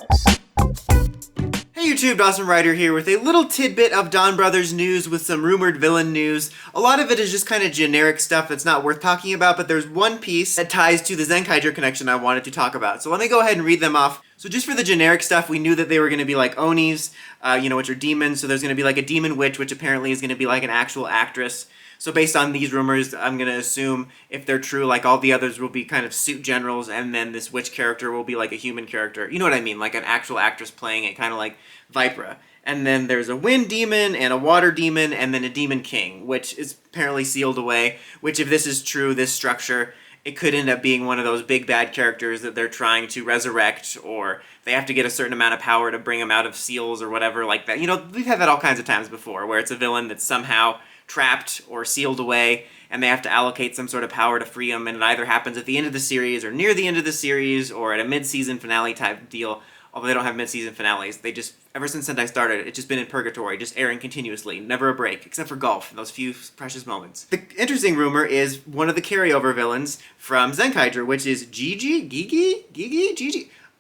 Hey YouTube, Dawson Ryder here with a little tidbit of DonBrothers news with some rumored villain news. A lot of it is just kind of generic stuff that's not worth talking about, but there's one piece that ties to the Zenkaiger connection I wanted to talk about. So let me go ahead and read them off. So just for the generic stuff, we knew that they were going to be like Onis, which are demons. So there's going to be like a demon witch, which apparently is going to be like an actual actress. So based on these rumors, I'm going to assume, if they're true, like all the others will be kind of suit generals, and then this witch character will be like a human character. You know what I mean? Like an actual actress playing it, kind of like Vipra. And then there's a wind demon, and a water demon, and then a demon king, which is apparently sealed away, which if this is true, this structure, it could end up being one of those big bad characters that they're trying to resurrect, or they have to get a certain amount of power to bring them out of seals or whatever like that. You know, we've had that all kinds of times before, where it's a villain that's somehow trapped or sealed away, and they have to allocate some sort of power to free them, and it either happens at the end of the series, or near the end of the series, or at a mid-season finale type deal. Although they don't have mid-season finales, they just, ever since Sentai started, it's just been in purgatory, just airing continuously, never a break, except for golf, those few precious moments. The interesting rumor is one of the carryover villains from Zenkaiger, which is Gigi?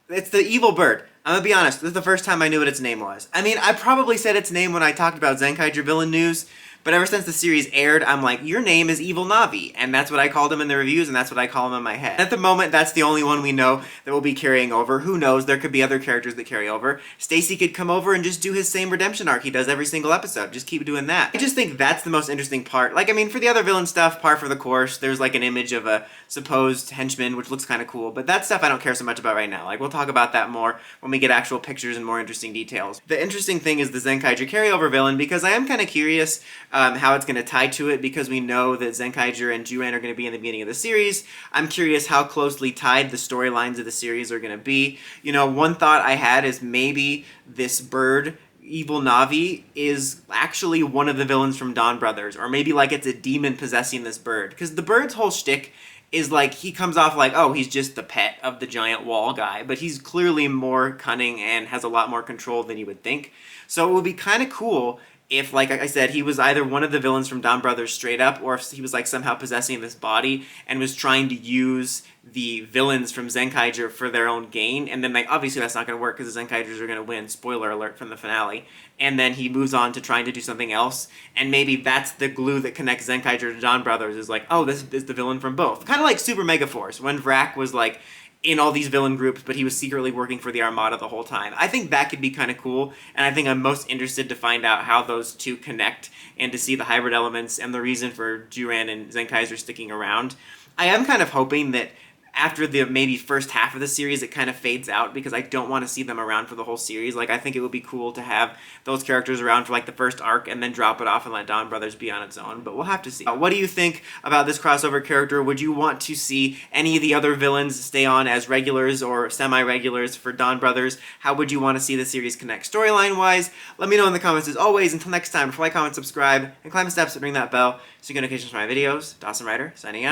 It's the evil bird. I'm gonna be honest, this is the first time I knew what its name was. I mean, I probably said its name when I talked about Zenkaiger villain news, but ever since the series aired, I'm like, your name is Evil Navi, and that's what I called him in the reviews, and that's what I call him in my head. At the moment, that's the only one we know that will be carrying over. Who knows, there could be other characters that carry over. Stacy could come over and just do his same redemption arc he does every single episode. Just keep doing that. I just think that's the most interesting part. Like, I mean, for the other villain stuff, par for the course, there's like an image of a supposed henchman, which looks kind of cool, but that stuff I don't care so much about right now. Like, we'll talk about that more when we get actual pictures and more interesting details. The interesting thing is the Zenkaiger carryover villain, because I am kind of curious how it's going to tie to it, because we know that Zenkaiger and Juran are going to be in the beginning of the series. I'm curious how closely tied the storylines of the series are going to be. You know, one thought I had is maybe this bird, Evil Navi, is actually one of the villains from DonBrothers, or maybe like it's a demon possessing this bird, because the bird's whole shtick is like, he comes off like, oh, he's just the pet of the giant wall guy, but he's clearly more cunning and has a lot more control than you would think. So it would be kind of cool if, like I said, he was either one of the villains from DonBrothers straight up, or if he was like somehow possessing this body and was trying to use the villains from Zenkaiger for their own gain, and then like obviously that's not going to work because the Zenkaigers are going to win, spoiler alert from the finale, and then he moves on to trying to do something else, and maybe that's the glue that connects Zenkaiger to DonBrothers, is like, oh, this is the villain from both. Kind of like Super Megaforce, when Vrak was like in all these villain groups, but he was secretly working for the Armada the whole time. I think that could be kind of cool, and I think I'm most interested to find out how those two connect and to see the hybrid elements and the reason for Juran and Zenkaiger sticking around. I am kind of hoping that after the maybe first half of the series, it kind of fades out, because I don't want to see them around for the whole series. Like, I think it would be cool to have those characters around for like the first arc and then drop it off and let DonBrothers be on its own, but we'll have to see. What do you think about this crossover character? Would you want to see any of the other villains stay on as regulars or semi-regulars for DonBrothers? How would you want to see the series connect storyline-wise? Let me know in the comments as always. Until next time, like, comment, subscribe, and climb the steps and ring that bell so you get notifications for my videos. Dawson Ryder, signing out.